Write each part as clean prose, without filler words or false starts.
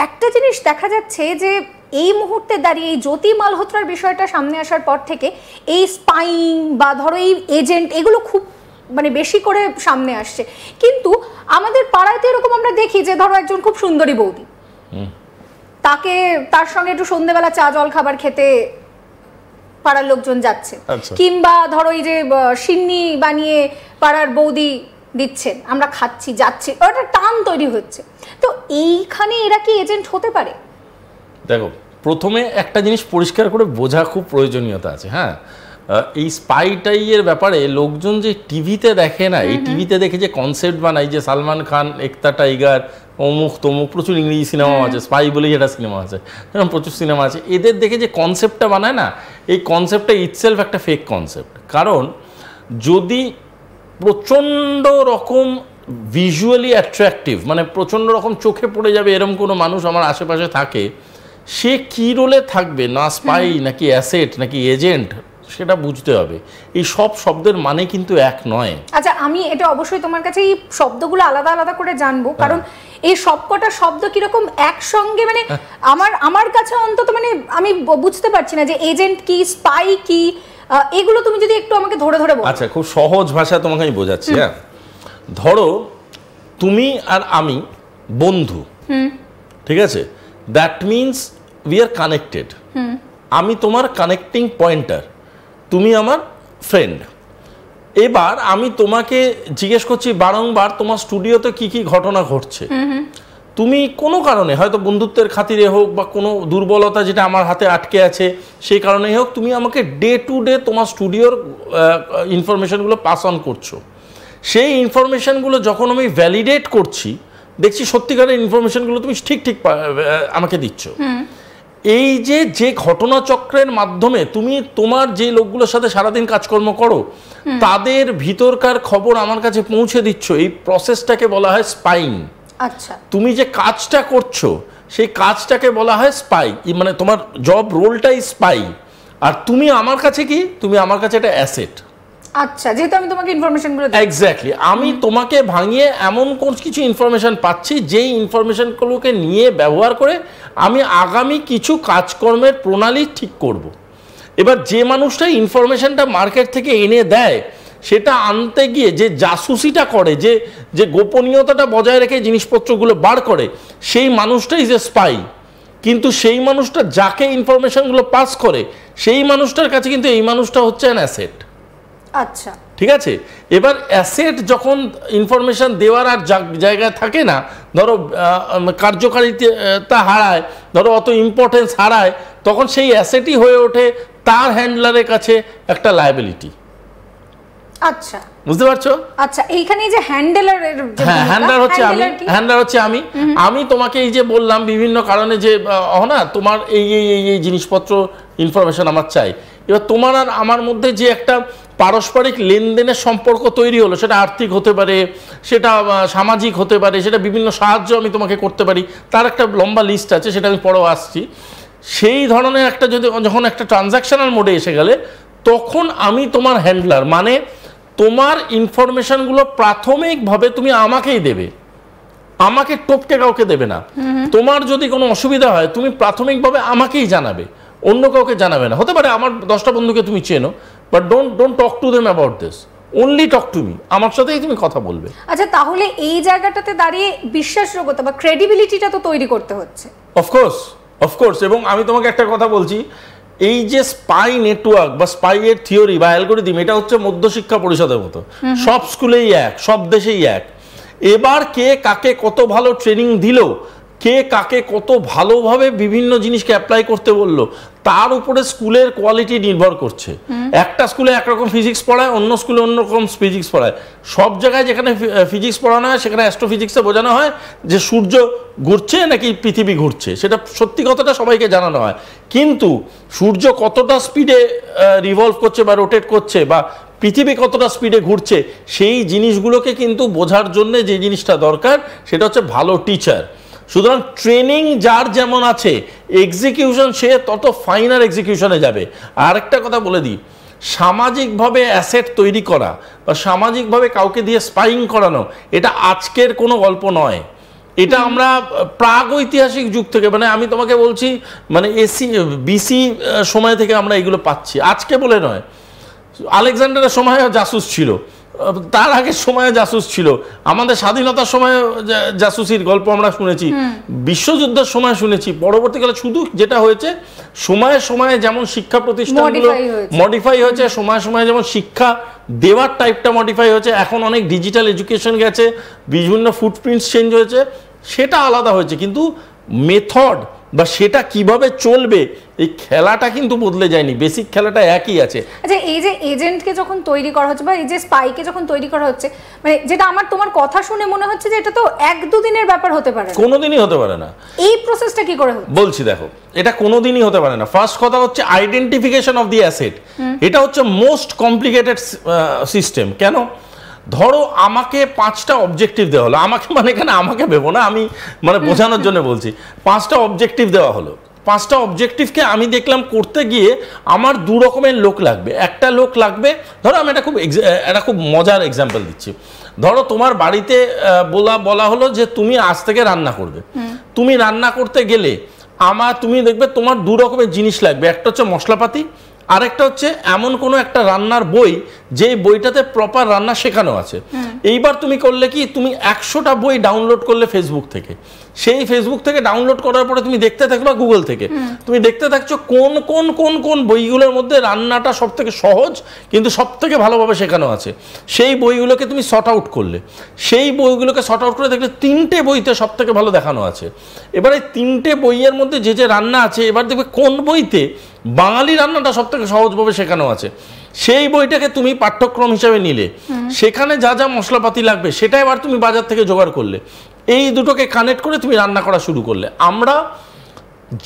একটা জিনিস দেখা যাচ্ছে যে এই মুহূর্তে দাঁড়িয়ে এই জ্যোতি মালহোত্রার বিষয়টা সামনে আসার পর থেকে এই স্পাইং বা ধরো এই এজেন্ট এগুলো খুব মানে বেশি করে সামনে আসছে, কিন্তু আমাদের পাড়ায় তো এরকম আমরা দেখি যে ধরো একজন খুব সুন্দরী বৌদি, তার সঙ্গে একটু সন্ধ্যেবেলা চা জল খাবার খেতে পাড়ার লোকজন যাচ্ছে, কিংবা ধরো এই যে সিন্নি বানিয়ে পাড়ার বৌদি দিচ্ছেন, আমরা খাচ্ছি যাচ্ছি, ওটা টান তৈরি হচ্ছে। তো এইখানে এরা কি এজেন্ট হতে পারে? দেখো, প্রথমে একটা জিনিস পরিষ্কার করে বোঝা খুব প্রয়োজনীয়তা আছে। হ্যাঁ, এই স্পাইটাইয়ের ব্যাপারে লোকজন যে টিভিতে দেখে না, এই টিভিতে দেখে যে কনসেপ্ট বানায়, যে সালমান খান, একতা টাইগার, অমুক তমুক, প্রচুর ইংরেজি সিনেমা আছে, স্পাই বলেই একটা সিনেমা আছে, এরকম প্রচুর সিনেমা আছে, এদের দেখে যে কনসেপ্টটা বানায় না, এই কনসেপ্টটা ইটসেলফ একটা ফেক কনসেপ্ট। কারণ যদি প্রচণ্ড রকম ভিজুয়ালি অ্যাট্রাকটিভ, মানে প্রচণ্ড রকম চোখে পড়ে যাবে এরকম কোনো মানুষ আমার আশেপাশে থাকে, সে কী রোলে থাকবে, না স্পাই নাকি অ্যাসেট নাকি এজেন্ট, সেটা বুঝতে হবে। এই সব শব্দের মানে কিন্তু এক নয়। আচ্ছা, আমি এটা অবশ্যই তোমার কাছে এই শব্দগুলো আলাদা আলাদা করে জানবো, কারণ এই সবকটা শব্দ কিরকম একসঙ্গে, মানে আমার কাছে অন্তত মানে আমি বুঝতে পারছি না যে এজেন্ট কি, স্পাই কি, এগুলো তুমি যদি একটু আমাকে ধরে ধরে বলো। আচ্ছা, খুব সহজ ভাষায় তোমাকে আমি বোঝাচ্ছি। হ্যাঁ, ধরো তুমি আর আমি বন্ধু, ঠিক আছে, that means we are connected. আমি তোমার কানেক্টিং পয়েন্টার, তুমি আমার ফ্রেন্ড। এবার আমি তোমাকে জিজ্ঞেস করছি বারংবার তোমার স্টুডিওতে কি কি ঘটনা ঘটছে। তুমি কোনো কারণে, হয়তো বন্ধুত্বের খাতিরে হোক বা কোনো দুর্বলতা যেটা আমার হাতে আটকে আছে সেই কারণেই হোক, তুমি আমাকে ডে টু ডে তোমার স্টুডিওর ইনফরমেশনগুলো পাস অন করছো। সেই ইনফরমেশনগুলো যখন আমি ভ্যালিডেট করছি, দেখছি সত্যিকারের ইনফরমেশনগুলো তুমি ঠিক ঠিক আমাকে দিচ্ছ। এই যে ঘটনাচক্রের মাধ্যমে তুমি তোমার যে লোকগুলোর সাথে সারাদিন কাজকর্ম করো তাদের ভিতরকার খবর আমার কাছে পৌঁছে দিচ্ছ, এই প্রসেসটাকে বলা হয় স্পাইং। আচ্ছা, তুমি যে কাজটা করছো সেই কাজটাকে বলা হয় স্পাই, মানে তোমার জব রোলটাই স্পাই। আর তুমি আমার কাছে কি, তুমি আমার কাছে একটা অ্যাসেট। আচ্ছা, যেহেতু আমি তোমাকে ইনফরমেশনগুলো এক্স্যাক্টলি, আমি তোমাকে ভাঙিয়ে এমন কোন কিছু ইনফরমেশন পাচ্ছি যেই ইনফরমেশনগুলোকে নিয়ে ব্যবহার করে আমি আগামী কিছু কাজকর্মের প্রণালী ঠিক করব। এবার যে মানুষটা ইনফরমেশনটা মার্কেট থেকে এনে দেয়, সেটা আনতে গিয়ে যে জাসুসিটা করে, যে গোপনীয়তাটা বজায় রেখে জিনিসপত্রগুলো বার করে, সেই মানুষটাই যে স্পাই। কিন্তু সেই মানুষটা যাকে ইনফরমেশনগুলো পাস করে, সেই মানুষটার কাছে কিন্তু এই মানুষটা হচ্ছে অ্যান অ্যাসেট। আচ্ছা, ঠিক আছে। এবার অ্যাসেট যখন ইনফরমেশন দেওয়ার আর জায়গায় থাকে না, ধরো কার্যকারিতা হারায়, ধরো অত ইম্পর্টেন্স হারায়, তখন সেই অ্যাসেটই হয়ে ওঠে তার হ্যান্ডলারের কাছে একটা লায়াবিলিটি। আচ্ছা, বুঝতে পারছো? আচ্ছা, এইখানে যে হ্যান্ডলারের, হ্যাঁ, হ্যান্ডলার হচ্ছে আমি। আমি তোমাকে এই যে বললাম বিভিন্ন কারণে যে না তোমার এই এই এই জিনিসপত্র ইনফরমেশন আমার চাই। এবার তোমার আর আমার মধ্যে যে একটা পারস্পরিক লেনদেনের সম্পর্ক তৈরি হলো, সেটা আর্থিক হতে পারে, সেটা সামাজিক হতে পারে, সেটা বিভিন্ন সাহায্য আমি তোমাকে করতে পারি, তার একটা লম্বা লিস্ট আছে, সেটা আমি পরেও আসছি। সেই ধরনের একটা যখন একটা ট্রানজাকশনাল মোডে এসে গেলে, তখন আমি তোমার হ্যান্ডলার, মানে তোমার ইনফরমেশনগুলো প্রাথমিকভাবে তুমি আমাকেই দেবে, আমাকে টপকে কাউকে দেবে না। তোমার যদি কোনো অসুবিধা হয় তুমি প্রাথমিকভাবে আমাকেই জানাবে, অন্য কাউকে জানাবে না। হতে পারে আমার 10টা বন্ধুকে তুমি চেনো, but don't talk to them about this, only talk to me, আমার সাথেই তুমি কথা বলবে। আচ্ছা, তাহলে এই জায়গাটাতে দাঁড়িয়ে বিশ্বাসযোগ্যতা বা ক্রেডিবিলিটিটা তো তৈরি করতে হচ্ছে। অফকোর্স। এবং আমি তোমাকে একটা কথা বলছি, এই যে স্পাই নেটওয়ার্ক বা স্পাই এর থিওরি বা অ্যালগরিদম, এটা হচ্ছে মধ্যশিক্ষা পরিষদের মতো, সব স্কুলেই এক, সব দেশেই এক। এবার কে কাকে কত ভালো ট্রেনিং দিল, কে কাকে কত ভালোভাবে বিভিন্ন জিনিসকে অ্যাপ্লাই করতে বললো, তার উপরে স্কুলের কোয়ালিটি নির্ভর করছে। একটা স্কুলে একরকম ফিজিক্স পড়ায়, অন্য স্কুলে অন্যরকম ফিজিক্স পড়ায়। সব জায়গায় যেখানে ফিজিক্স পড়ানো হয় সেখানে অ্যাস্ট্রোফিজিক্সে বোঝানো হয় যে সূর্য ঘুরছে নাকি পৃথিবী ঘুরছে, সেটা সত্যি কথাটা সবাইকে জানানো হয়। কিন্তু সূর্য কতটা স্পিডে রিভলভ করছে বা রোটেট করছে বা পৃথিবী কতটা স্পিডে ঘুরছে, সেই জিনিসগুলোকে কিন্তু বোঝার জন্য যে জিনিসটা দরকার সেটা হচ্ছে ভালো টিচার। সুতরাং ট্রেনিং যার যেমন আছে, এক্সিকিউশন সে তত ফাইনার এক্সিকিউশনে যাবে। আর একটা কথা বলে দিই, সামাজিকভাবে অ্যাসেট তৈরি করা বা সামাজিকভাবে কাউকে দিয়ে স্পাইং করানো, এটা আজকের কোনো গল্প নয়। এটা আমরা প্রাগৈতিহাসিক যুগ থেকে, মানে আমি তোমাকে বলছি মানে বিসি সময় থেকে আমরা এগুলো পাচ্ছি, আজকে বলে নয়। আলেকজান্ডারের সময় জাসুস ছিল, তার আগের সময়ে জাসুস ছিল, আমাদের স্বাধীনতার সময় জাসুসির গল্প আমরা শুনেছি, বিশ্বযুদ্ধের সময় শুনেছি। পরবর্তীকালে শুধু যেটা হয়েছে সময়ে সময়ে যেমন শিক্ষা প্রতিষ্ঠানগুলো মডিফাই হয়েছে, সময়ে সময়ে যেমন শিক্ষা দেওয়ার টাইপটা মডিফাই হয়েছে, এখন অনেক ডিজিটাল এডুকেশন গেছে, বিভিন্ন ফুটপ্রিন্টস চেঞ্জ হয়েছে, সেটা আলাদা হয়েছে, কিন্তু মেথড বা সেটা কিভাবে চলবে এই খেলাটা কিন্তু বদলে যায়নি, বেসিক খেলাটা একই আছে। আচ্ছা, এই যে এজেন্টকে যখন তৈরি করা হচ্ছে বা এই যে স্পাইকে যখন তৈরি করা হচ্ছে, মানে যেটা আমার তোমার কথা শুনে মনে হচ্ছে যে এটা তো 1-2 দিনের ব্যাপার হতে পারে না। কোনোদিনই হতে পারে না। এই প্রসেসটা কি করে হচ্ছে বলছি, দেখো, এটা কোনোদিনই হতে পারে না। ফার্স্ট কথা হচ্ছে আইডেন্টিফিকেশন অফ দি অ্যাসেট, এটা হচ্ছে মোস্ট কমপ্লিকেটেড সিস্টেম। কেন? ধরো আমাকে 5টা অবজেক্টিভ দেওয়া হলো, আমাকে মানে এখানে আমাকে ভেবো না, আমি মানে বোঝানোর জন্য বলছি। 5টা অবজেক্টিভ দেওয়া হলো, 5টা অবজেক্টিভকে আমি দেখলাম করতে গিয়ে আমার 2 রকমের লোক লাগবে। একটা লোক লাগবে, ধরো আমি একটা খুব মজার এক্সাম্পল দিচ্ছি। ধরো তোমার বাড়িতে বলা হলো যে তুমি আজ থেকে রান্না করবে। তুমি রান্না করতে গেলে তুমি দেখবে তোমার 2 রকমের জিনিস লাগবে, একটা হচ্ছে মশলাপাতি, আরেকটা হচ্ছে এমন কোনো একটা রান্নার বই যে বইটাতে প্রপার রান্না শেখানো আছে। এইবার তুমি করলে কি, তুমি 100টা বই ডাউনলোড করলে ফেসবুক থেকে, সেই ফেসবুক থেকে ডাউনলোড করার পরে তুমি দেখতে থাকবে, গুগল থেকে তুমি দেখতে থাকছো কোন কোন কোন কোন বইগুলোর মধ্যে রান্নাটা সব থেকে সহজ কিন্তু সব থেকে ভালোভাবে শেখানো আছে। সেই বইগুলোকে তুমি শর্ট আউট করলে, সেই বইগুলোকে শর্ট আউট করে দেখলে 3টে বইতে সব থেকে ভালো দেখানো আছে। এবার এই 3টে বইয়ের মধ্যে যে রান্না আছে, এবার দেখবে কোন বইতে বাঙালি রান্নাটা সব থেকে সহজভাবে শেখানো আছে। সেই বইটাকে তুমি পাঠ্যক্রম হিসাবে নিলে, সেখানে যা যা মশলাপাতি লাগবে সেটা এবার তুমি বাজার থেকে জোগাড় করলে, এই দুটোকে কানেক্ট করে তুমি রান্না করা শুরু করলে। আমরা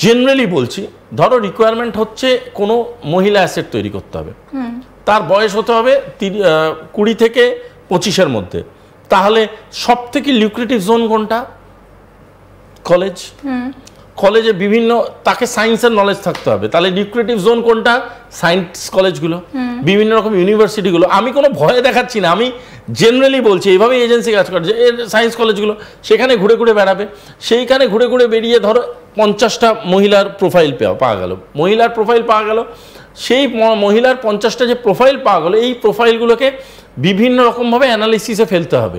জেনারেলি বলছি, ধরো রিকোয়ারমেন্ট হচ্ছে কোনো মহিলা অ্যাসেট তৈরি করতে হবে, তার বয়স হতে হবে 20 থেকে 25-এর মধ্যে। তাহলে সব থেকে লিউক্রেটিভ জোন কোনটা? কলেজ। কলেজে বিভিন্ন, তাকে সায়েন্সের নলেজ থাকতে হবে, তাহলে লিউক্রেটিভ জোন কোনটা? সায়েন্স কলেজগুলো, বিভিন্ন রকম ইউনিভার্সিটিগুলো। আমি কোনো ভয় দেখাচ্ছি না, আমি জেনারেলি বলছি, এইভাবে এজেন্সি কাজ করে যে সায়েন্স কলেজগুলো, সেখানে ঘুরে ঘুরে বেড়াবে, সেইখানে ঘুরে ঘুরে বেরিয়ে ধরো 50টা মহিলার প্রোফাইল পাওয়া গেল, মহিলার প্রোফাইল পাওয়া গেল। সেই মহিলার 50টা যে প্রোফাইল পাওয়া গেল, এই প্রোফাইলগুলোকে বিভিন্ন রকমভাবে অ্যানালিসিসে ফেলতে হবে,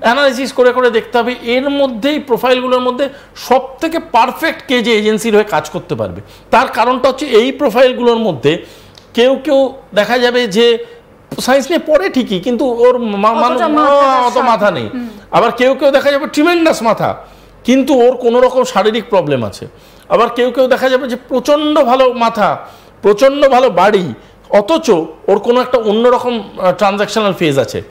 অ্যানালিসিস করে করে দেখতে হবে এর মধ্যেই প্রোফাইলগুলোর মধ্যে সব থেকে পারফেক্ট কে যে এজেন্সির হয়ে কাজ করতে পারবে। তার কারণটা হচ্ছে এই প্রোফাইলগুলোর মধ্যে কেউ কেউ দেখা যাবে যে সায়েন্স নিয়ে পড়ে ঠিকই, কিন্তু ওর অত মাথা নেই। আবার কেউ কেউ দেখা যাবে ট্রিমেন্ডাস মাথা, কিন্তু ওর কোনো রকম শারীরিক প্রবলেম আছে। আবার কেউ কেউ দেখা যাবে যে প্রচণ্ড ভালো মাথা, প্রচণ্ড ভালো বাড়ি, অথচ ওর কোনো একটা অন্যরকম ট্রানজ্যাকশনাল ফেজ আছে।